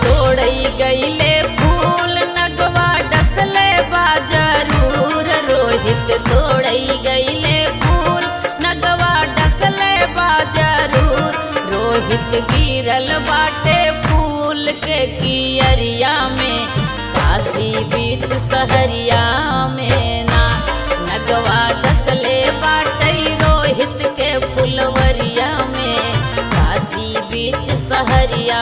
तोड़ई गईले फूल नगवा डसले बा जरूर। रोहित तोड़ई गईले फूल नगवा डसले बा जरूर। रोहित गिरल बाटे फूल के कियरिया में काशी बीच सहरिया में ना। नगवा डसले बाटे रोहित के फुलवरिया में काशी बीच सहरिया